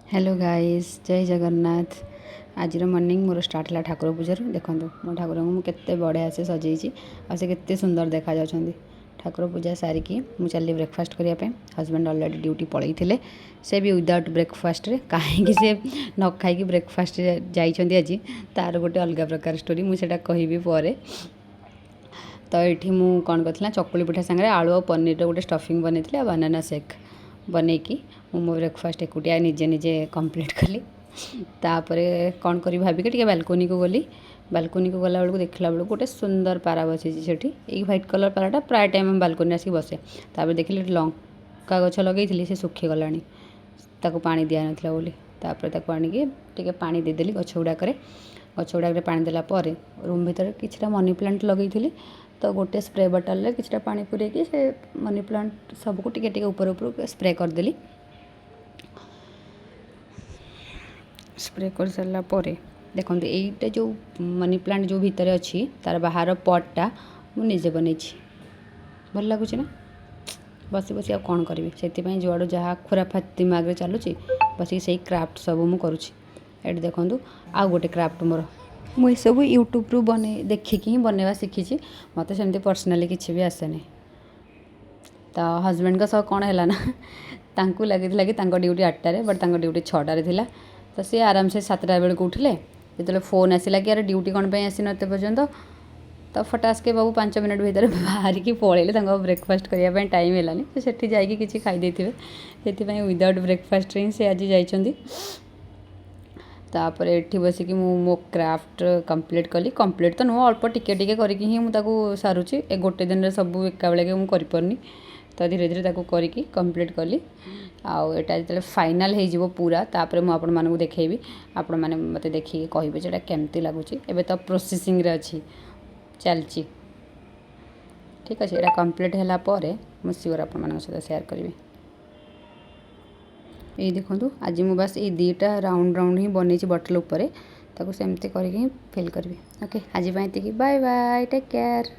Hello guys जय जगन्नाथ। आज morning मोर start है ठाकुर पूजार। देखो मो ठाकुर को मुझे बढ़िया से सजाई आते सुंदर देखा जाउछंदी। ठाकुर पूजा सारिकी मुझे चली ब्रेकफास्ट करने। हजबैंड ऑलरेडी ड्यूटी पलई थे, से भी विदाउट ब्रेकफास्ट रे कहीं से न खाई ब्रेकफास्ट जाइछंदी। आज तार गोटे अलग प्रकार स्टोरी मुझे कहबी पर। तो ये मुझे कौन कर चकुली पिठा सांगे आलू और पनीर गोटे स्टफिंग बनई बनाना शेक बनईकी मो ब्रेकफास्ट एकुटिया निजे निजे कंप्लीट कली। तापर कौन करी भाविक टे बालकोनी को गली। बालकोनी को गला बेलू देखला बेलू गोटे सुंदर पारा बसी से व्हाइट कलर पाराटा प्राय टाइम बालकोनी आसिक बसे। तापर देखिए लंका गछ लगे से सुखी गलानी ताको पानी दिया नथिला बोली। तापर ताको आनिके टिके पानी देदेली गछ गुड़ाक गछ गुड़ाक पानी देला पर रूम भीतर किछटा मनी प्लांट लगे। तो गोटे स्प्रे बटल रे किछटा पानी पुरेकी से मनी प्लांट सबको टिके टिके ऊपर ऊपर स्प्रे करदेली। स्प्रे कर सारा पर देखो यहीटा जो मनी प्लांट जो भितर अच्छी तार बाहर पटटा मुझे बनई भल लगुच ना। बसी बसी आ कौन करी से जुआड़ जहाँ खुराफात दिमाग चलुची बस से क्राफ्ट सब मुझे करुँचे। देखूँ आउ गोटे क्राफ्ट मोर मुझे सब यूट्यूब रू बने देखिकी ही बनवा शिखी। मत सेमती पर्सनाली किसी भी आसेनी। तो हजबैंड सह कौन है ना तांकु लगी कि ड्यूटी 8टारे बट ड्यूटी 6टारे थिला। तो सी आराम से 7टा बेलू उठिले जो फोन आसला कि यार ड्यूटी कौन पे आसी नते पर्यंत। तो फटास के बाबू 5 मिनट भीतर बाहर की पलैले ब्रेकफास्ट करने टाइम है तो सेठी जाइए किसी खाई थे से विदाउट ब्रेकफास्ट ही से आज जाइछंदी। तापर एठी बसिकी मो क्राफ्ट कंप्लीट कली। कंप्लीट तो नुह अल्प टिके टिके करके ही मुझे सारूची ए गोटे दिन रे सब एका बेले मुझे करिपरनी। तो धीरे धीरे ताको करिकी कंप्लीट कली। आउ एटा जतले फाइनल हो पूरा तापर मु आपण मानकु देखैबी। आपण माने मते देखि कहिबे जेटा केमती लागुची। एबे तो प्रोसेसिंग रे अछि चलची। ठीक अछि एटा कंप्लीट हैला परे मु सियोर आपण मानक साथ शेयर करबी। ये देखो आज मुझे बस ये 2टा राउंड राउंड ही बनई बटल उपर ताको सेमती करके फिल करी। ओके आज बाय बाय टेक केयर।